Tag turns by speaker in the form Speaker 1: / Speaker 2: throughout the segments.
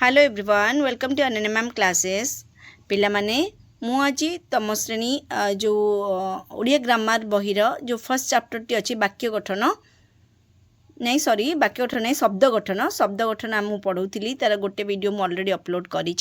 Speaker 1: Hello everyone welcome to Ananya ma'am classes पिला माने मु आज तम श्रेणी जो ओडिया ग्रामर बहिर जो फर्स्ट चैप्टर टी अच्छी वाक्य गठन नहीं सॉरी वाक्य गठन नहीं शब्द गठन आम पढ़ाऊली तार गोटे वीडियो मु ऑलरेडी अपलोड करी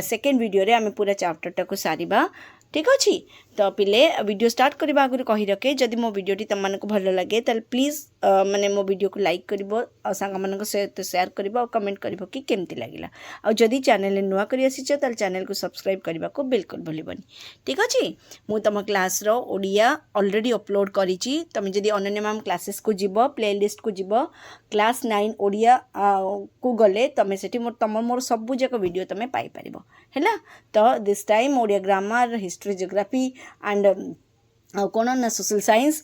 Speaker 1: सेकेंड वीडियो रे आम पूरा चैप्टर टाक सारिबा ठीक अच्छे तो पिले वीडियो स्टार्ट करने आगुरी कही रखे जदि मो वीडियोटी तुमको भल लगे तो प्लीज़ माने मो वीडियो को लाइक कर सांग मान सहित सेयार कर और कमेंट कर कि केमती लगे और जदि चैनल नुआ कर आसीच तो चैनल को सब्सक्राइब करने को बिल्कुल भूलबनी ठीक अच्छे मु तुम क्लास रो ओडिया ऑलरेडी अपलोड करी तुम जदि अनन्या मैम क्लासेस को जीव प्लेलिस्ट को जीव क्लास 9 ओडिया को गले तुम से तुम मोर सबू जाक वीडियो तुम पाइपर है तो this time Odia grammar history geography and कौन ना सोशल साइंस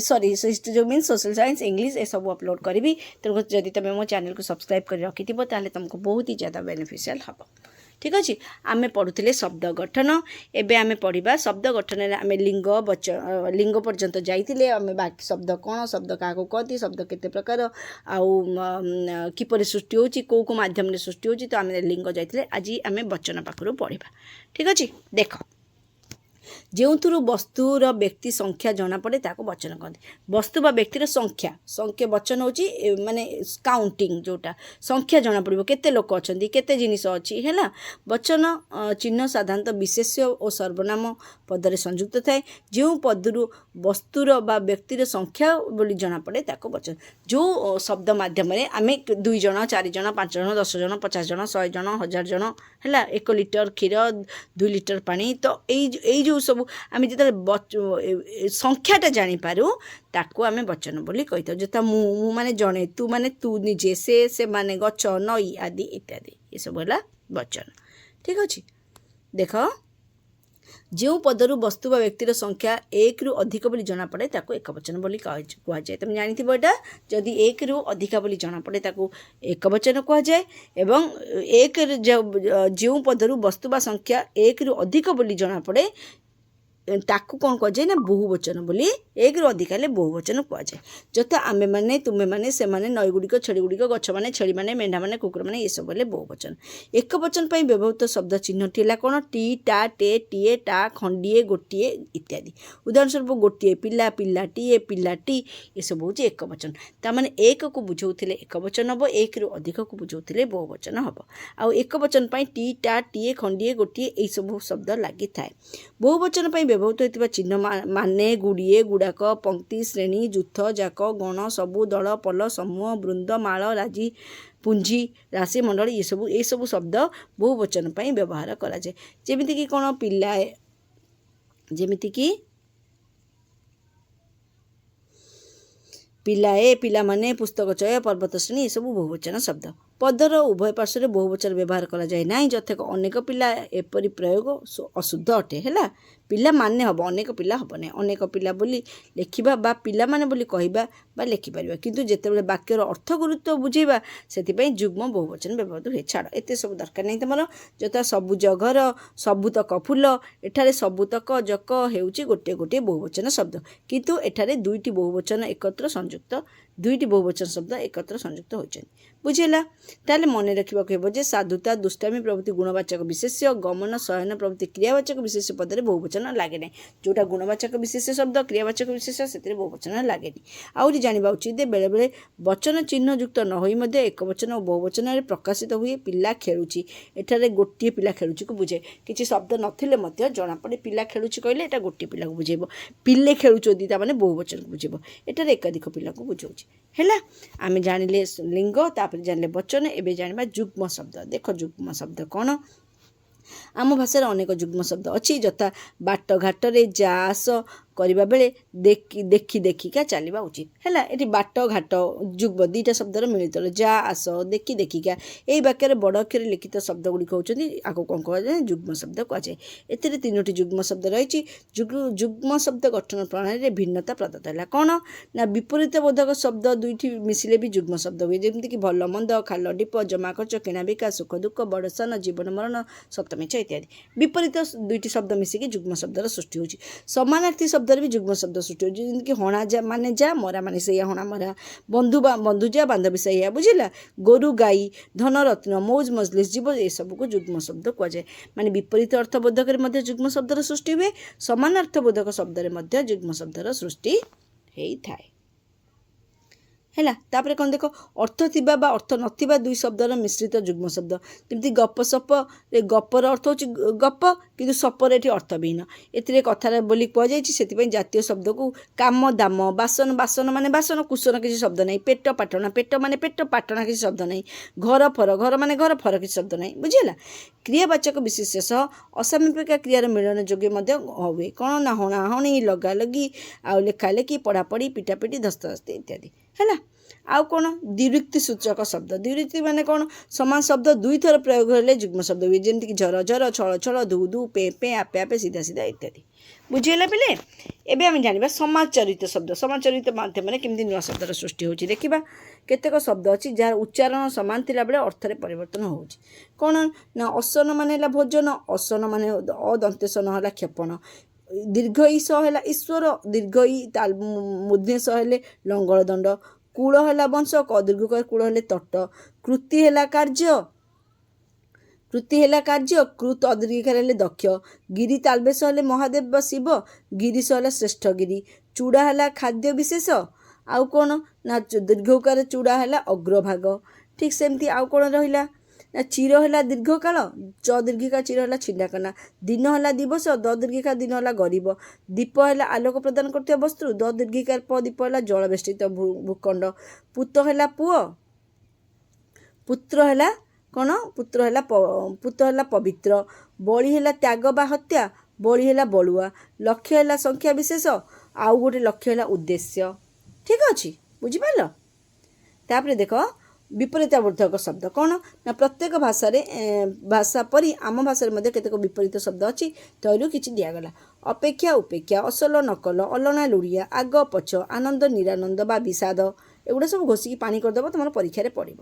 Speaker 1: सॉरी हिस्ट्री जो मीन सोशल साइंस इंग्लिश ये सब अपलोड करी तो जदि तुम मो चैनल को सब्सक्राइब कर रखि ताले तुमको बहुत ही ज़्यादा बेनिफिशियल हम ठीक अच्छे आम पढ़ुले शब्द गठन एवं आम पढ़ा शब्द गठन आम लिंग पर्यंत जाइए आम बाकी शब्द कौन शब्द क्या कहती शब्द केते प्रकार आउ किपर सृष्टि होची को माध्यम सृष्टि होची तो आम लिंग जाइए आज आम वचन पाखु पढ़ा ठीक अच्छे देख जो वस्तुर व्यक्ति संख्या जना पड़े ताको वचन कहते वस्तु बा व्यक्तिर संख्या संख्या वचन होची माने काउंटिंग जोटा संख्या जना पड़ो केते लोक अच्छा केते जिनिस अच्छी है वचन चिन्ह साधारणतः विशेष्य और सर्वनाम पदरे संयुक्त थाए जो पदरु वस्तुर बा व्यक्तिर संख्या बोली जना पड़े ताको वचन जो शब्द माध्यम आम 2 जन 4 जन 5 जन 10 जन 50 जन 100 जन 1000 जन है 1 लिटर क्षीर 2 लिटर पानी तो यही जो सब आम जो संख्याटा जानीपारू ताको आम वचन बोली कही था जता मु माने जड़े तू माने तू निजे से माने गच नई आदि इत्यादि ये सब है वचन ठीक अच्छे देख जो पदरु वस्तु बा व्यक्तिर संख्या 1 रु अधिक बोली जना पड़े ताको एक वचन बोली कह जाए तुम जानी एटा जदि 1 रु अधिक बोली जना पड़े ताको एक वचन कह जाए एवं 1 जो पदरु वस्तु बा संख्या 1 रु अधिक बोली जना पड़े ताकू कौन कह जाए ना बहुवचन बोली 1 रु अधिक हेल्ले बहुवचन कह जाए जता आमे माने तुमे माने से माने नई गुड़िक छेड़ी गुड़िक गछ माने छेड़ी माने मेढ़ा माने कुकुर माने ये सब बोले बहुवचन एक वचन पर व्यवहृत शब्द चिन्हटी है कौन टी टा टे टीए टा खंडीए गोटे इत्यादि उदाहरण स्वरूप गोटे पिला पिलाटीए पिलाटी ये सब हूँ एक वचन ताने 1 को बुझाऊे एक वचन हम 1 रु अधिक को बुझाऊे बहुवचन हम आउ एक वचन पर टी टा टीए खंडीए गोटे ये सब शब्द लगी थाए बहुवचन पर व्यवहृत होता चिन्ह माने गुड़िए गुड़ाक पंक्ति श्रेणी जुथ जाक गण सबु दल पल समूह वृंद माल राजी पुंजी राशि मंडल ये सब शब्द बहुवचन पर व्यवहार करा जाए जेमिति कि कौन पिलाए जेमिति कि पिलाए पिला माने पुस्तक चय पर्वत श्रेणी ये सब बहुवचन शब्द पदर उभय पार्श्व बहुवचन व्यवहार करा जाए ना जथक अनेक पिला एपरी प्रयोग अशुद्ध अटे है पिला माने हम अनेक पिला हम ना अनेक पिला बोली लेखिबा बा पिला माने बोली कहिबा बा लेखि परिबा किंतु जेतेबेले वाक्यर अर्थ गुरुत्व बुझेबा सेति युग्म बहुवचन व्यवहार हुए छाड़ एते सब दरकार नहीं तुम जता सबुज घर सबुतक फूल एठारे सबुतक जक हेउची गोटे गोटे बहुवचन शब्द किंतु एठारे 2टी बहुवचन एकत्र संयुक्त 2टी बहुवचन शब्द एकत्र संयुक्त होइछन बुझेला ताले मन रखा हे साधुता दुष्टामी प्रभृति गुणवाचक विशेष्य गमन शयन प्रभृति क्रियावाचक विशेष पदरे बहुवचन लगे ना जोटा गुणवाचक विशेष शब्द क्रियावाचक विशेष से बहुवचन लगे आहरी जाना उचित बेले बेले वचन चिन्ह युक्त न होई मध्य एक वचन और बहुवचन में प्रकाशित हुए पिला खेलुची एठारे गोटे पिला खेलुची को बुझे किसी शब्द नथिले जना पड़े पिला खेलुची कहले एटा गोटे पिला को बुझेब पिले खेलुचोदी ताने बहुवचन को बुझेब एटारे एकाधिक पिला को बुझाऊँ है आम जानिले लिंग तापर जानिले वचन एवं जाना युग्म शब्द देख युग्म शब्द कौन आम भाषा अनेक युग्म शब्द अच्छी जता बाट घाटे जास करने बेले देखी देखी देखिका चलवा उचित है ये बाट घाट युग्म 2टा शब्दर मिलित जा आस देखी देखिका यही वाक्य बड़ अक्षर लिखित शब्द गुड़िक होती आपको कौन कह युग्म शब्द कहुए एतिर 3टी युग्म शब्द रही युग्म शब्द गठन प्रणाली भिन्नता प्रदत्त है कौन ना विपरीत बोधक शब्द 2टी मिसिले भी युग्म शब्द हुए जमीक भल मंद खाल ढीप जमा खर्च किणा बिका सुख दुख बड़ सान जीवन मरण सप्तमेच इत्यादि विपरीत 2टी शब्द मिसिकी युग्म शब्दर सृष्टि होची समानार्थी ଶବ୍ଦରେ ବି ଯୁଗ୍ମ ଶବ୍ଦ ସୃଷ୍ଟି ହେଉଛି, ଯେମିତିକି ହଣା ଯା ମାନେ ଯା, ମରା ମାନେ ସେଇଆ, ହଣା ମରା, ବନ୍ଧୁ ଯା, ବାନ୍ଧବୀ ସେଇଆ, ବୁଝିଲା। ଗୋରୁ ଗାଈ, ଧନ ରତ୍ନ, ମୌଜ ମଜଲିସ୍, ଜୀବ, ଏସବୁକୁ ଯୁଗ୍ମ ଶବ୍ଦ କୁହାଯାଏ। ମାନେ ବିପରୀତ ଅର୍ଥବୋଧକରେ ମଧ୍ୟ ଯୁଗ୍ମ ଶବ୍ଦର ସୃଷ୍ଟି ହୁଏ, ସମାନ ଅର୍ଥବୋଧକ ଶବ୍ଦରେ ମଧ୍ୟ ଯୁଗ୍ମ ଶବ୍ଦର ସୃଷ୍ଟି ହେଇଥାଏ। ହେଲା, ତାପରେ କ'ଣ ଦେଖ, ଅର୍ଥ ଥିବା ବା ଅର୍ଥ ନଥିବା ଦୁଇ ଶବ୍ଦର ମିଶ୍ରିତ ଯୁଗ୍ମ ଶବ୍ଦ। ଯେମିତି ଗପ ସପରେ ଗପର ଅର୍ଥ ହେଉଛି ଗପ, କିନ୍ତୁ ସପରେ ଏଠି ଅର୍ଥବିହୀନ। ଏଥିରେ କଥାରେ ବୋଲି କୁହାଯାଇଛି, ସେଥିପାଇଁ ଜାତୀୟ ଶବ୍ଦକୁ କାମ ଦାମ, ବାସନ ମାନେ ବାସନ, କୁସନ କିଛି ଶବ୍ଦ ନାହିଁ। ପେଟ ପାଟଣା, ପେଟ ମାନେ ପେଟ, ପାଟଣା କିଛି ଶବ୍ଦ ନାହିଁ। ଘର ଫର, ଘର ମାନେ ଘର, ଫର କିଛି ଶବ୍ଦ ନାହିଁ, ବୁଝିଲା। କ୍ରିୟାବାଚକ ବିଶେଷ୍ୟ ସହ ଅସାମୀପିକା କ୍ରିୟାର ମିଳନ ଯୋଗେ ମଧ୍ୟ ହୁଏ। କ'ଣ ନା ହଣା ହଣି, ଲଗା ଲଗି, ଆଉ ଲେଖା ଲେଖି, ପଢ଼ାପଢ଼ି, ପିଟାପିଟି, ଧସ୍ତାଧସ୍ତି ଇତ୍ୟାଦି। ହେଲା, ଆଉ କ'ଣ ଦ୍ୱିରୁକ୍ତି ସୂଚକ ଶବ୍ଦ। ଦ୍ୱିରୁକ୍ତି ମାନେ କ'ଣ, ସମାନ ଶବ୍ଦ ଦୁଇଥର ପ୍ରୟୋଗ ହେଲେ ଯୁଗ୍ମ ଶବ୍ଦ ହୁଏ, ଯେମିତିକି ଝର ଝର, ଛଳ ଛଳ, ଧୁ ଧୁ, ପେ ପେ, ଆପେ ଆପେ, ସିଧା ସିଧା ଇତ୍ୟାଦି। ବୁଝିହେଲା ପିଲେ? ଏବେ ଆମେ ଜାଣିବା ସମାଜଚରିତ ଶବ୍ଦ। ସମାଜଚରିତ ମାଧ୍ୟମରେ କେମିତି ନୂଆ ଶବ୍ଦର ସୃଷ୍ଟି ହେଉଛି ଦେଖିବା। କେତେକ ଶବ୍ଦ ଅଛି ଯାହାର ଉଚ୍ଚାରଣ ସମାନ ଥିଲାବେଳେ ଅର୍ଥରେ ପରିବର୍ତ୍ତନ ହେଉଛି। କ'ଣ ନା ଅସନ ମାନେ ହେଲା ଭୋଜନ, ଅସନ ମାନେ ଅଦନ୍ତେସନ ହେଲା କ୍ଷେପଣ, ଦୀର୍ଘ ଇ ସହ ହେଲା ଈଶ୍ୱର, ଦୀର୍ଘ ଇ ମୂର୍ଦ୍ଧନ୍ୟ ସହ ହେଲେ ଲଙ୍ଗଳ ଦଣ୍ଡ, କୂଳ ହେଲା ବଂଶ, ଦୀର୍ଘ କୂଳ ହେଲେ ତଟ, କୃତି ହେଲା କାର୍ଯ୍ୟ, କୃତ ଅଦୀର୍ଘିକାର ହେଲେ ଦକ୍ଷ, ଗିରି ତାଲବେଶ ହେଲେ ମହାଦେବ ବା ଶିବ, ଗିରିଶ ହେଲା ଶ୍ରେଷ୍ଠ ଗିରି, ଚୂଡ଼ା ହେଲା ଖାଦ୍ୟ ବିଶେଷ, ଆଉ କ'ଣ ନା ଦୀର୍ଘକାର ଚୂଡ଼ା ହେଲା ଅଗ୍ରଭାଗ। ଠିକ୍ ସେମିତି ଆଉ କ'ଣ ରହିଲା ନା ଚିର ହେଲା ଦୀର୍ଘକାଳ, ଚ ଦୀର୍ଘିକା ଚିର ହେଲା ଛିଣ୍ଡାକନା, ଦିନ ହେଲା ଦିବସ, ଦ ଦୀର୍ଘିକା ଦିନ ହେଲା ଗରିବ, ଦୀପ ହେଲା ଆଲୋକ ପ୍ରଦାନ କରୁଥିବା ବସ୍ତୁ, ଦ ଦୀର୍ଘିକାର ପ ଦୀପ ହେଲା ଜଳବେଷ୍ଟିତ ଭୂଖଣ୍ଡ, ପୁତ ହେଲା ପୁଅ, ପୁତ୍ର ହେଲା କ'ଣ, ପୁତ୍ର ହେଲା ପବିତ୍ର, ବଳି ହେଲା ତ୍ୟାଗ ବା ହତ୍ୟା, ବଳି ହେଲା ବଳୁଆ, ଲକ୍ଷ୍ୟ ହେଲା ସଂଖ୍ୟା ବିଶେଷ, ଆଉ ଗୋଟେ ଲକ୍ଷ୍ୟ ହେଲା ଉଦ୍ଦେଶ୍ୟ। ଠିକ୍ ଅଛି, ବୁଝିପାରିଲ? ତାପରେ ଦେଖ ବିପରୀତାବର୍ତ୍ତକ ଶବ୍ଦ। କ'ଣ ନା ପ୍ରତ୍ୟେକ ଭାଷା ପରି ଆମ ଭାଷାରେ ମଧ୍ୟ କେତେକ ବିପରୀତ ଶବ୍ଦ ଅଛି, ତୈରୁ କିଛି ଦିଆଗଲା। ଅପେକ୍ଷା ଉପେକ୍ଷା, ଅସଲ ନକଲ, ଅଲଣା ଲୁଡ଼ିଆ, ଆଗ ପଛ, ଆନନ୍ଦ ନିରାନନ୍ଦ ବା ବିଷାଦ, ଏଗୁଡ଼ା ସବୁ ଘୋଷିକି ପାଣି କରିଦେବ, ତୁମର ପରୀକ୍ଷାରେ ପଡ଼ିବ।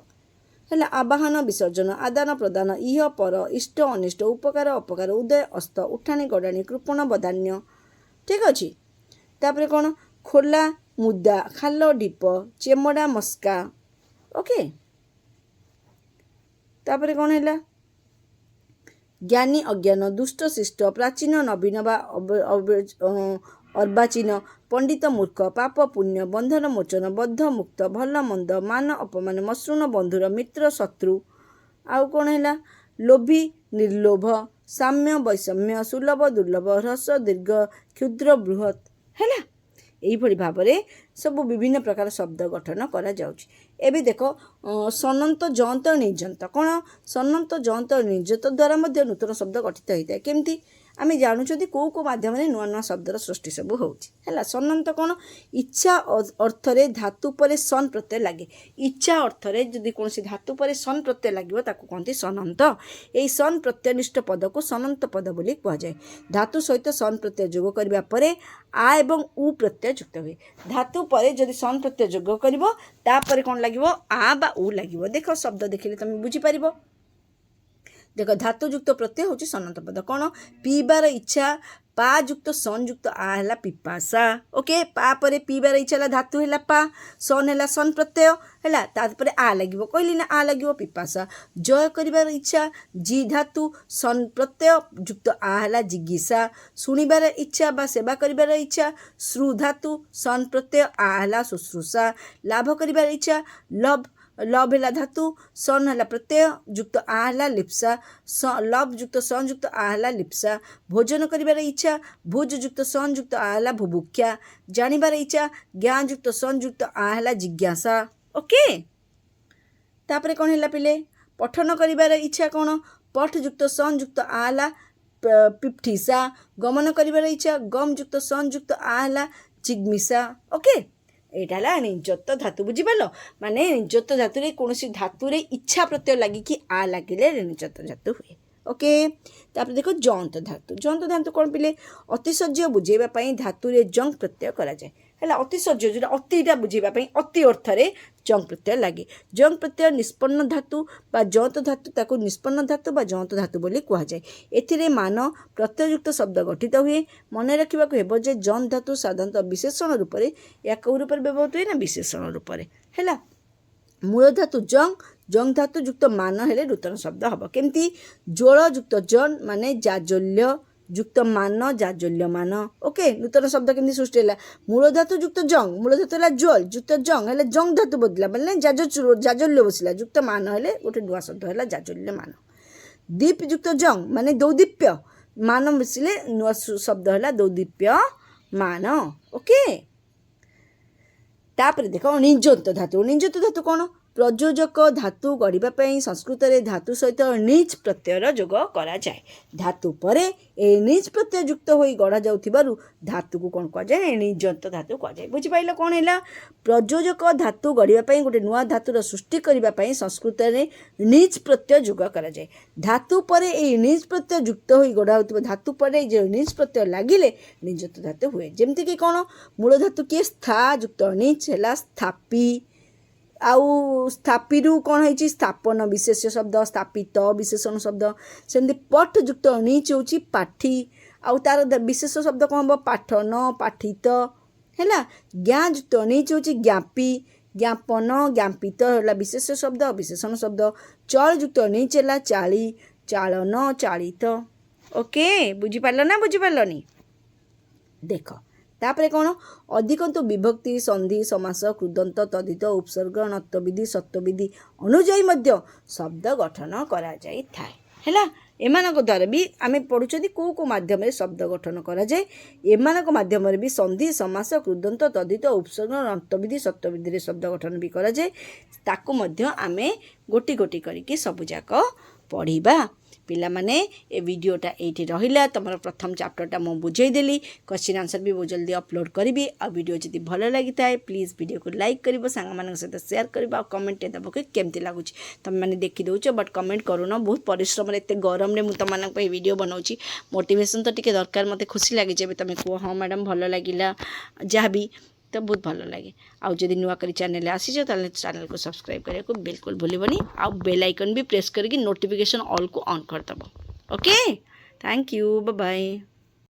Speaker 1: ହେଲା, ଆବାହନ ବିସର୍ଜନ, ଆଦାନ ପ୍ରଦାନ, ଇହ ପର, ଇଷ୍ଟ ଅନିଷ୍ଟ, ଉପକାର ଅପକାର, ଉଦୟ ଅସ୍ତ, ଉଠାଣି ଗଡ଼ାଣି, କୃପଣ ବଦାନ୍ୟ। ଠିକ୍ ଅଛି। ତାପରେ କ'ଣ ଖୋଲା ମୁଦା, ଖାଲ ଢିପ, ଚେମଡ଼ା ମସ୍କା। ଓକେ। ତାପରେ କ'ଣ ହେଲା ଜ୍ଞାନୀ ଅଜ୍ଞାନ, ଦୁଷ୍ଟ ଶିଷ୍ଟ, ପ୍ରାଚୀନ ନବୀନ ବା ଅର୍ବାଚୀନ, ପଣ୍ଡିତ ମୂର୍ଖ, ପାପ ପୁଣ୍ୟ, ବନ୍ଧନ ମୋଚନ, ବଦ୍ଧ ମୁକ୍ତ, ଭଲ ମନ୍ଦ, ମାନ ଅପମାନ, ମସୃଣ ବନ୍ଧୁର, ମିତ୍ର ଶତ୍ରୁ। ଆଉ କ'ଣ ହେଲା ଲୋଭୀ ନିର୍ଲୋଭ, ସାମ୍ୟ ବୈଷମ୍ୟ, ସୁଲଭ ଦୁର୍ଲଭ, ହ୍ରସ୍ୱ ଦୀର୍ଘ, କ୍ଷୁଦ୍ର ବୃହତ୍। ହେଲା, ଏଇଭଳି ଭାବରେ ସବୁ ବିଭିନ୍ନ ପ୍ରକାର ଶବ୍ଦ ଗଠନ କରାଯାଉଛି। ଏବେ ଦେଖ ସନନ୍ତ ଜଅନ୍ତ ନିର୍ଜନ୍ତ। କ'ଣ ସନନ୍ତ ଜଅନ୍ତ ନିର୍ଜନ୍ତ ଦ୍ୱାରା ମଧ୍ୟ ନୂତନ ଶବ୍ଦ ଗଠିତ ହୋଇଥାଏ। କେମିତି ଆମେ ଜାଣୁଛନ୍ତି କେଉଁ ମାଧ୍ୟମରେ ନୂଆ ନୂଆ ଶବ୍ଦର ସୃଷ୍ଟି ସବୁ ହେଉଛି। ହେଲା, ସନନ୍ତ କ'ଣ ଇଚ୍ଛା ଅର୍ଥରେ ଧାତୁ ପରେ ସନ୍ ପ୍ରତ୍ୟୟ ଲାଗେ। ଇଚ୍ଛା ଅର୍ଥରେ ଯଦି କୌଣସି ଧାତୁ ପରେ ସନ୍ ପ୍ରତ୍ୟୟ ଲାଗିବ ତାକୁ କହନ୍ତି ସନନ୍ତ। ଏହି ସନ୍ ପ୍ରତ୍ୟୟନିଷ୍ଠ ପଦକୁ ସନନ୍ତ ପଦ ବୋଲି କୁହାଯାଏ। ଧାତୁ ସହିତ ସନ୍ ପ୍ରତ୍ୟୟ ଯୋଗ କରିବା ପରେ ଆ ଏବଂ ଉ ପ୍ରତ୍ୟୟ ଯୁକ୍ତ ହୁଏ। ଧାତୁ ପରେ ଯଦି ସନ୍ ପ୍ରତ୍ୟୟ ଯୋଗ କରିବ ତାପରେ କ'ଣ ଲାଗିବ, ଆ ବା ଉ ଲାଗିବ। ଦେଖ ଶବ୍ଦ ଦେଖିଲେ ତମେ ବୁଝିପାରିବ। ଦେଖ ଧାତୁଯୁକ୍ତ ପ୍ରତ୍ୟୟ ହେଉଛି ସନନ୍ତ ପଦ। କ'ଣ ପିଇବାର ଇଚ୍ଛା, ପା ଯୁକ୍ତ ସନ୍ ଯୁକ୍ତ ଆ ହେଲା ପିପାସା। ଓକେ, ପା ପରେ ପିଇବାର ଇଚ୍ଛା ହେଲା ଧାତୁ ହେଲା ପା, ସନ୍ ହେଲା ସନ୍ ପ୍ରତ୍ୟୟ। ହେଲା, ତାପରେ ଆ ଲାଗିବ, କହିଲି ନା ଆ ଲାଗିବ ପିପାସା। ଜୟ କରିବାର ଇଚ୍ଛା, ଜି ଧାତୁ ସନ୍ ପ୍ରତ୍ୟୟ ଯୁକ୍ତ ଆ ହେଲା ଜିଗିସା। ଶୁଣିବାର ଇଚ୍ଛା ବା ସେବା କରିବାର ଇଚ୍ଛା, ଶ୍ରୁ ଧାତୁ ସନ୍ ପ୍ରତ୍ୟୟ ଆ ହେଲା ଶୁଶ୍ରୂଷା। ଲାଭ କରିବାର ଇଚ୍ଛା, ଲଭ୍ ହେଲା ଧାତୁ, ସନ୍ ହେଲା ପ୍ରତ୍ୟୟ ଯୁକ୍ତ ଆ ହେଲା ଲିପ୍ସା, ଲଭ୍ ଯୁକ୍ତ ସନ୍ ଯୁକ୍ତ ଆ ହେଲା ଲିପ୍ସା। ଭୋଜନ କରିବାର ଇଚ୍ଛା, ଭୁଜ ଯୁକ୍ତ ସନ୍ ଯୁକ୍ତ ଆ ହେଲା ଭୁଭୁକ୍ଷା। ଜାଣିବାର ଇଚ୍ଛା, ଜ୍ଞାନ ଯୁକ୍ତ ସନ୍ ଯୁକ୍ତ ଆ ହେଲା ଜିଜ୍ଞାସା। ଓକେ, ତାପରେ କ'ଣ ହେଲା ପିଲେ, ପଠନ କରିବାର ଇଚ୍ଛା କ'ଣ, ପଠ ଯୁକ୍ତ ସନ୍ ଯୁକ୍ତ ଆ ହେଲା ପିପ୍ଠିସା। ଗମନ କରିବାର ଇଚ୍ଛା, ଗମ୍ ଯୁକ୍ତ ସନ୍ ଯୁକ୍ତ ଆ ହେଲା ଚିଗ୍ମିସା। ଓକେ, ଏଇଟା ହେଲା ନିଯତ ଧାତୁ। ବୁଝିପାରିଲ? ମାନେ ନିଯତ ଧାତୁରେ କୌଣସି ଧାତୁରେ ଇଚ୍ଛା ପ୍ରତ୍ୟୟ ଲାଗିକି ଆ ଲାଗିଲେ ନିଯତ ଧାତୁ ହୁଏ। ଓକେ, ତାପରେ ଦେଖ ଜଅନ୍ତ ଧାତୁ। ଜଅନ୍ତ ଧାତୁ କ'ଣ ପିଲେ, ଅତିଶଯ୍ୟ ବୁଝେଇବା ପାଇଁ ଧାତୁରେ ଜଙ୍ଗ ପ୍ରତ୍ୟୟ କରାଯାଏ। है अतिशौर्य जो अतिटा बुझापी अति अर्थ में जंग प्रत्यय लगे जंग प्रत्यय निष्पन्न धातु बा जंत धातु ताको निष्पन्न धातु बा जंत धातु बोली कहुए एथिरे मान प्रत्ययुक्त शब्द गठित हुए मन रखा जे जंत धातु साधारणतः विशेषण रूप में या कौ रूप व्यवहृत हुए ना विशेषण रूप में है मूल धातु जंग धातु युक्त मान हेले नूतन शब्द हम केमती ज्वल युक्त जन माने जाजल्य युक्त मान जाजल्यमान ओके नूतन शब्द केमती सृष्टि है मूल धातु युक्त जंग मूल धातु है ज्वल युक्त जंग है जंग धातु बदला बोले जाजल्य बसला युक्त मान है गोटे नुआ शब्द है जाजल्यमान दीप युक्त जंग माने दौदीप्य मान बसिले नुआ शब्द है दौदीप्य मान ओके तापर देख निजंत धातु कौन प्रयोजक धातु गढ़ापी संस्कृत में धातु सहित निज प्रत्ययर जोग करा जाए धातु पर निज प्रत्यय युक्त हो गढ़ा जाऊ धातु को कौन कहुए निजंत धातु कहुए बुझिपाल कौन है प्रयोजक धातु गढ़ापी गोटे नुआ धातुर सृष्टि करने संस्कृत में निज प्रत्यय जोग करा जाए धातु पर निज प्रत्यय युक्त हो गढ़ा धातु पर जो निज प्रत्यय लगिले निजंत धातु हुए जमती कौन मूल धातु किए स्था युक्त निज है स्थापी आउ स्थापी कौन है स्थापन विशेष शब्द स्थापित विशेषण शब्द सेमती पठ युक्त नीच हूँ पाठी आउ तार विशेष शब्द कौन हम पाठन पाठित है ज्ञा युक्त नीच हूँ ज्ञापी ज्ञापन ज्ञापित है विशेष शब्द विशेषण शब्द चल युक्त नीच है चाली चालन चालित ओके बुझिपार ना बुझिपारनी देख तापर कौन अधिकंत विभक्ति संधि समास कृदंत तदित उपसर्ग नत्वविधि सत्वविधि अनुजाई मध्य शब्द गठन करा जाई थाए हैला एमानक द्वारा भी आम पढ़ुଛନ୍ତି को माध्यम शब्द गठन करा जाए एमानक माध्यम भी संधि समास कृदंत तदित उपसर्ग नत्वविधि सत्वविधि रे शब्द गठन भी करा जाए ताकू मध्य आमे गोटी गोटी करके सबुजाक पढ़िबा पिला माने ए वीडियोटा एठी रहिला तमर प्रथम चैप्टरटा मु बुझेदेली क्वेश्चन आंसर भी बहुत जल्दी अपलोड करी आ वीडियो जदि भल लगी थाए प्लीज वीडियो को लाइक कर सांग मान सहित शेयर कर कमेंट देव कि केमती लगुच तुम मैंने देखी दौच बट कमेंट करूना बहुत परिश्रम एत गरम में तुम मान वीडियो बनाऊँगी मोटिवेशन तो टी दरकार मत खुशी लगे जब तुम कह हाँ मैडम भल लगिला जहाँ भी तो बहुत भल लगे आउ जदि नुआ करी चैनल आसीच चैनल को सब्सक्राइब करने को बिल्कुल भूलबनी आउ बेल आइकन भी प्रेस करके नोटिफिकेशन ऑल को ऑन करदब okay thank you bye bye.